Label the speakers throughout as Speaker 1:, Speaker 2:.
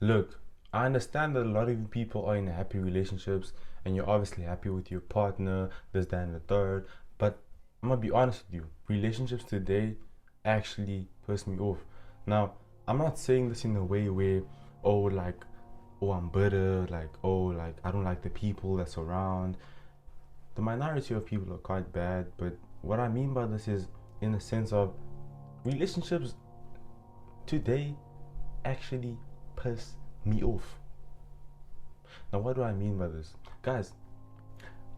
Speaker 1: Look, I understand that a lot of you people are in happy relationships and you're obviously happy with your partner, this, that, and the third. But I'm gonna be honest with you, relationships today actually piss me off. Now, I'm not saying this in a way where, oh, like, oh, I'm bitter, like, oh, like, I don't like the people that's around. The minority of people are quite bad, but what I mean by this is in the sense of relationships today actually piss me off. Now, what do I mean by this? Guys,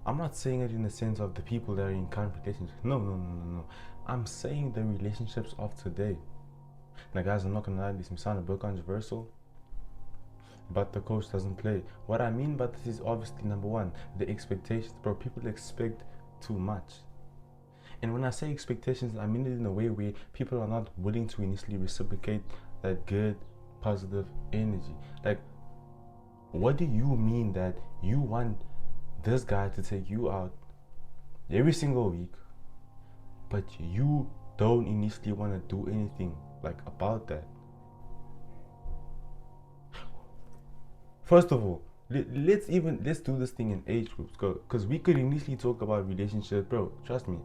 Speaker 1: I'm not saying it in the sense of the people that are in current relationships. No, no, no, no, no. I'm saying the relationships of today. Now, guys, I'm not gonna lie, this may sound a bit controversial, but the coach doesn't play. What I mean by this is obviously number one, the expectations, bro. People expect too much. And when I say expectations, I mean it in a way where people are not willing to initially reciprocate that good, positive energy. Like, what do you mean that you want this guy to take you out every single week, but you don't initially want to do anything like about that? First of all, let's do this thing in age groups, because we could initially talk about relationships, bro. Trust me,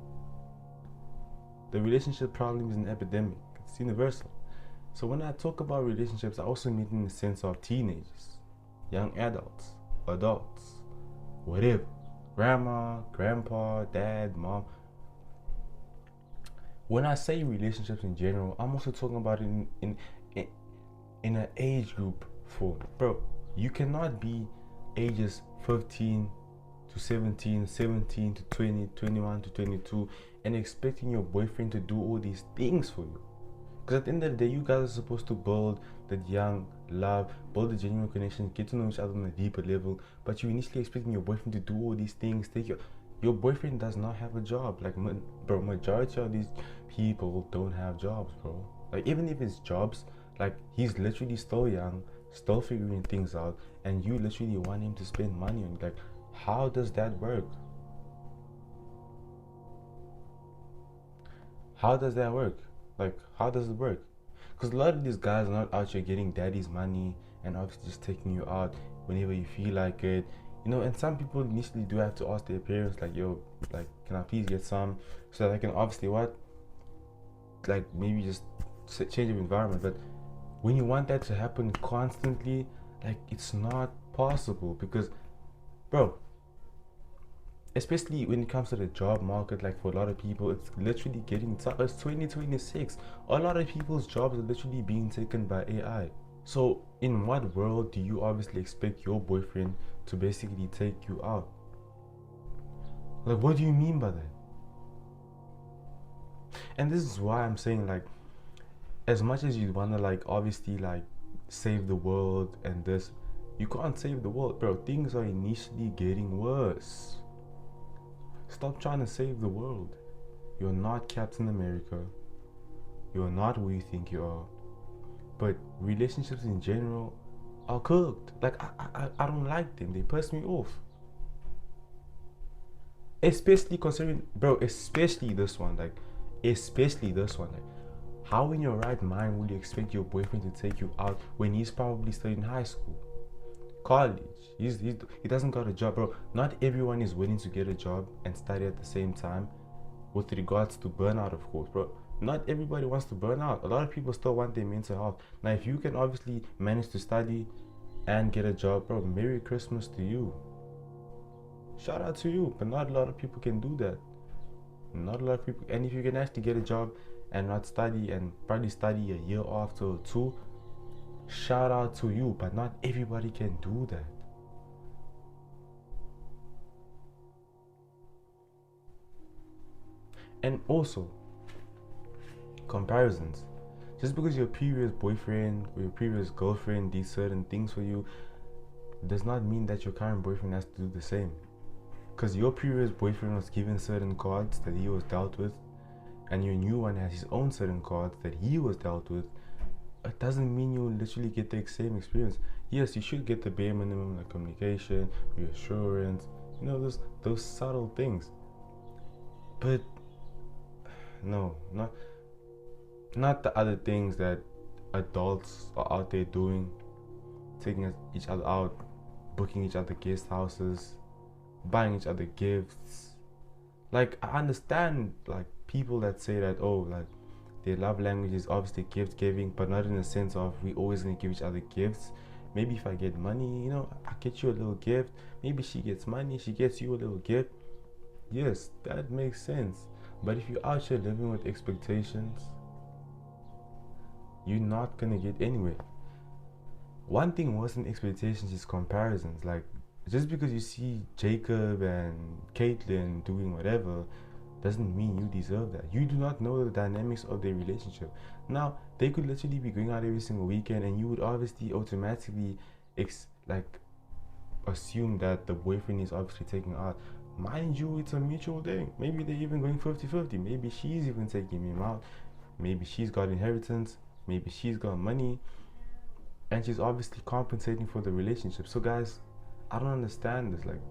Speaker 1: the relationship problem is an epidemic. It's universal. So when I talk about relationships, I also mean in the sense of teenagers, young adults, whatever, grandma, grandpa, dad, mom. When I say relationships in general, I'm also talking about it in in an age group form. Bro, you cannot be ages 15 to 17, 17 to 20, 21 to 22, and expecting your boyfriend to do all these things for you. Because at the end of the day, you guys are supposed to build that young love, build a genuine connection, get to know each other on a deeper level. But you initially expecting your boyfriend to do all these things, take your boyfriend does not have a job. Like, bro, majority of these people don't have jobs, bro. Like, even if it's jobs, like, he's literally still young, still figuring things out, and you literally want him to spend money on it. Like, how does that work? How does that work? Like, how does it work? Because a lot of these guys are not out here getting daddy's money and obviously just taking you out whenever you feel like it. You know, and some people initially do have to ask their parents, like, yo, like, can I please get some? So that I can obviously what? Like, maybe just change of environment. But when you want that to happen constantly, like, it's not possible because, bro, especially when it comes to the job market, like for a lot of people, it's literally getting tough. It's 2026. A lot of people's jobs are literally being taken by AI. So, in what world do you obviously expect your boyfriend to basically take you out? Like, what do you mean by that? And this is why I'm saying, like, as much as you wanna, like, obviously, like, save the world and this, you can't save the world, bro. Things are initially getting worse. Stop trying to save the world. You're not Captain America. You're not who you think you are. But relationships in general are cooked. Like, I don't like them. They piss me off. Especially considering, bro, especially this one. Like, especially this one. Like, how in your right mind would you expect your boyfriend to take you out when he's probably still in high school, college? He doesn't got a job, bro. Not everyone is willing to get a job and study at the same time with regards to burnout, of course, bro. Not everybody wants to burn out. A lot of people still want their mental health. Now, if you can obviously manage to study and get a job, bro, Merry Christmas to you. Shout out to you. But not a lot of people can do that. Not a lot of people. And if you can actually get a job and not study and probably study a year after or two, shout out to you. But not everybody can do that. And also, comparisons. Just because your previous boyfriend or your previous girlfriend did certain things for you does not mean that your current boyfriend has to do the same. Because your previous boyfriend was given certain cards that he was dealt with, and your new one has his own certain cards that he was dealt with, it doesn't mean you'll literally get the same experience. Yes, you should get the bare minimum, like communication, reassurance, you know, those subtle things. But no, not the other things that adults are out there doing. taking each other out, booking each other guest houses, buying each other gifts. Like, I understand like people that say that, oh, like their love language is obviously gift giving, but not in the sense of we always gonna give each other gifts. Maybe if I get money, I get you a little gift. Maybe she gets money, she gets you a little gift. Yes, that makes sense. But if you're out here living with expectations, you're not gonna get anywhere. One thing worse than expectations is comparisons. Like, just because you see Jacob and Caitlyn doing whatever doesn't mean you deserve that. You do not know the dynamics of their relationship. Now, they could literally be going out every single weekend, and you would obviously automatically like assume that the boyfriend is obviously taking out. Mind you, it's a mutual thing. Maybe they're even going 50-50. Maybe she's even taking him out. Maybe she's got inheritance. Maybe she's got money. And she's obviously compensating for the relationship. So, guys, I don't understand this. Like,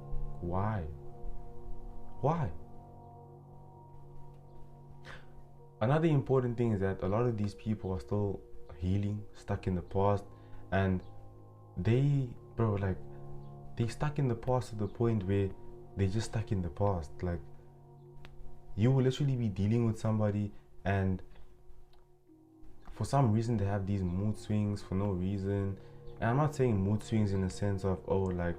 Speaker 1: why? Why? Another important thing is that a lot of these people are still healing, stuck in the past, and they stuck in the past to the point where they just stuck in the past. Like, you will literally be dealing with somebody, and for some reason they have these mood swings for no reason. And I'm not saying mood swings in the sense of, oh, like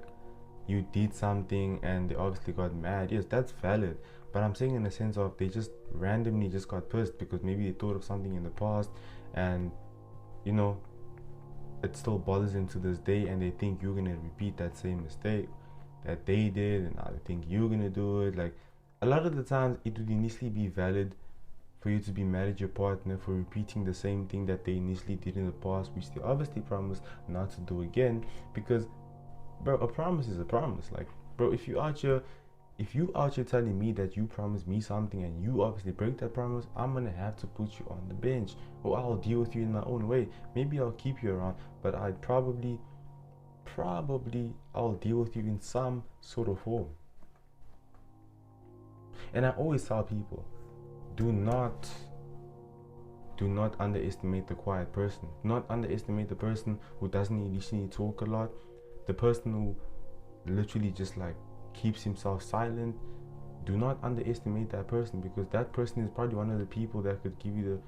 Speaker 1: you did something and they obviously got mad. Yes, that's valid. But I'm saying in the sense of they just randomly just got pissed because maybe they thought of something in the past, and it still bothers them to this day, and they think you're gonna repeat that same mistake that they did, and now they think you're gonna do it. Like, a lot of the times it would initially be valid for you to be mad at your partner for repeating the same thing that they initially did in the past, which they obviously promised not to do again. Because, bro, a promise is a promise. Like, bro, if you out here telling me that you promised me something and you obviously break that promise, I'm gonna have to put you on the bench, or I'll deal with you in my own way. Maybe I'll keep you around, but I'd probably I'll deal with you in some sort of form. And I always tell people, do not underestimate the quiet person. Do not underestimate the person who doesn't initially talk a lot, the person who literally just like keeps himself silent. Do not underestimate that person, because that person is probably one of the people that could give you the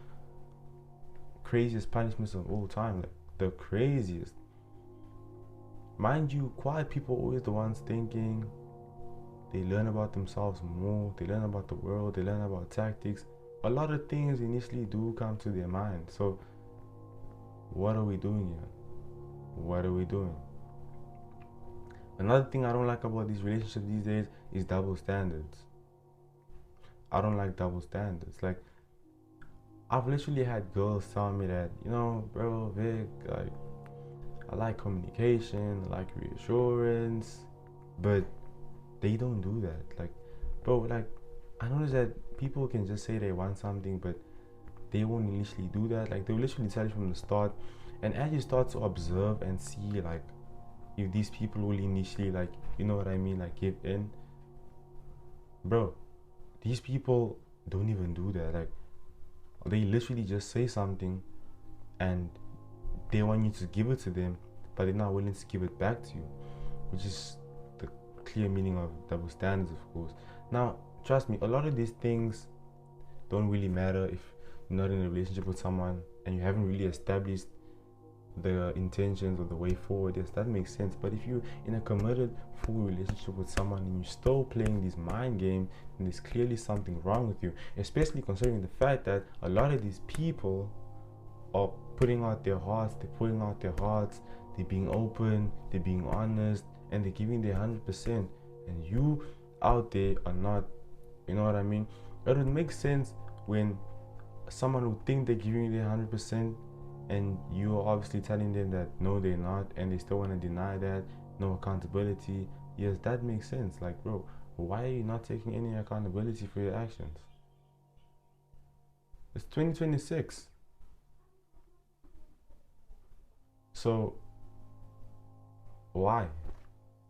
Speaker 1: craziest punishments of all time. Like, the craziest. Mind you, quiet people are always the ones thinking. They learn about themselves more. They learn about the world. They learn about tactics. A lot of things initially do come to their mind. So, what are we doing here? What are we doing? Another thing I don't like about these relationships these days is double standards. I don't like double standards. Like, I've literally had girls tell me that, bro, Vick, like, I like communication, I like reassurance, but they don't do that. Like, bro, like, I notice that people can just say they want something, but they won't initially do that. Like, they'll literally tell you from the start, and as you start to observe and see, like, if these people will initially, like, like, give in, bro, these people don't even do that. Like, they literally just say something and they want you to give it to them, but they're not willing to give it back to you, which is the clear meaning of double standards, of course. Now, trust me, a lot of these things don't really matter if you're not in a relationship with someone and you haven't really established the intentions or the way forward. Yes, that makes sense. But if you're in a committed full relationship with someone and you're still playing this mind game, then there's clearly something wrong with you, especially considering the fact that a lot of these people are putting out their hearts, they're being open, they're being honest, and they're giving their 100%, and you out there are not. You know what I mean? It would make sense when someone would think they're giving you their 100%, and you're obviously telling them that no, they're not, and they still want to deny that. No accountability. Yes, that makes sense. Like, bro, why are you not taking any accountability for your actions? It's 2026. So, why?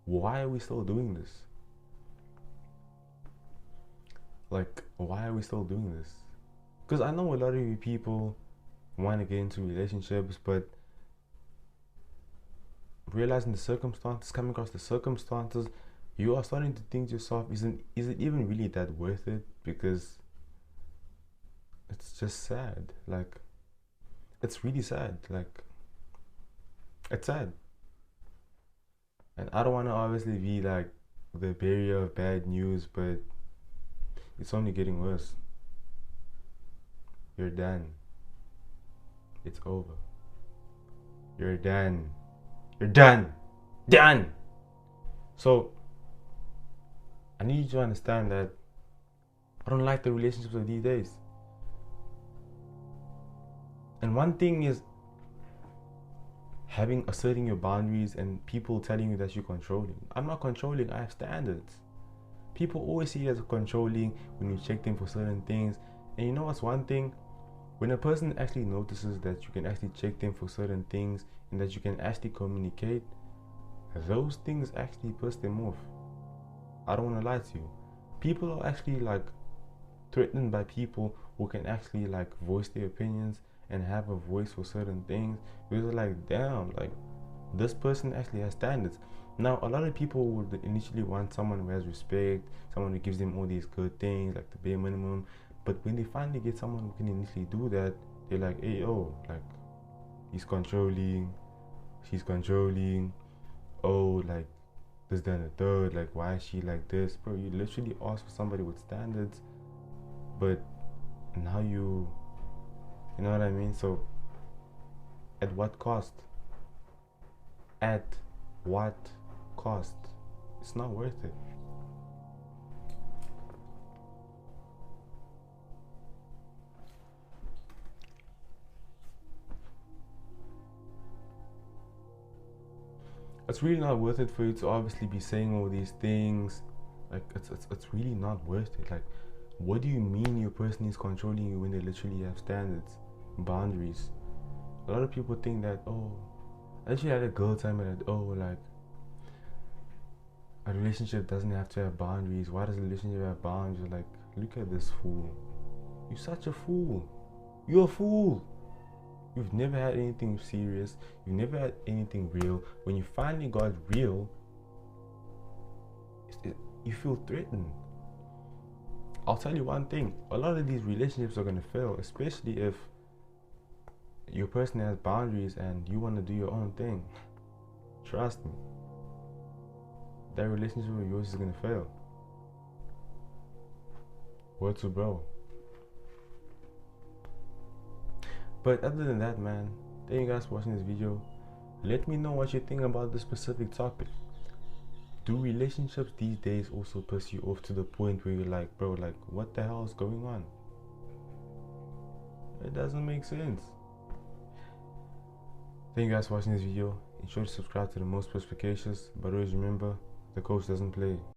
Speaker 1: Why are we still doing this? Like, why are we still doing this? Because I know a lot of you people want to get into relationships, but realizing the circumstances, coming across the circumstances, you are starting to think to yourself, is it even really that worth it? Because it's just sad. Like, it's really sad. Like, it's sad. And I don't want to obviously be like the bearer of bad news, but it's only getting worse. You're done. It's over. You're done. You're done. Done. So I need you to understand that I don't like the relationships of these days. And one thing is asserting your boundaries and people telling you that you're controlling. I'm not controlling, I have standards. People always see you as controlling when you check them for certain things. And you know what's one thing? When a person actually notices that you can actually check them for certain things and that you can actually communicate, those things actually piss them off. I don't want to lie to you. People are actually like threatened by people who can actually like voice their opinions and have a voice for certain things. Because they're like, damn, like this person actually has standards. Now, a lot of people would initially want someone who has respect, someone who gives them all these good things, like the bare minimum. But when they finally get someone who can initially do that, they're like, hey, oh, like he's controlling, she's controlling, oh, like this, then the third, like why is she like this? Bro, you literally asked for somebody with standards, but now you know what I mean? So, at what cost? At what cost? It's not worth it. It's really not worth it for you to obviously be saying all these things. Like, it's really not worth it. Like, what do you mean your person is controlling you when they literally have standards, boundaries? A lot of people think that, oh, I actually had a girl tell me that, oh, like, a relationship doesn't have to have boundaries. Why does a relationship have boundaries? Like, look at this fool. You're such a fool. You're a fool. You've never had anything serious. You've never had anything real. When you finally got real, you feel threatened. I'll tell you one thing. A lot of these relationships are going to fail, especially if your person has boundaries and you want to do your own thing. Trust me. That relationship of yours is going to fail. Word to bro. But other than that, man, thank you guys for watching this video. Let me know what you think about this specific topic. Do relationships these days also piss you off to the point where you're like, bro, like, what the hell is going on? It doesn't make sense. Thank you guys for watching this video. Ensure to subscribe to the most notifications. But always remember, the coach doesn't play.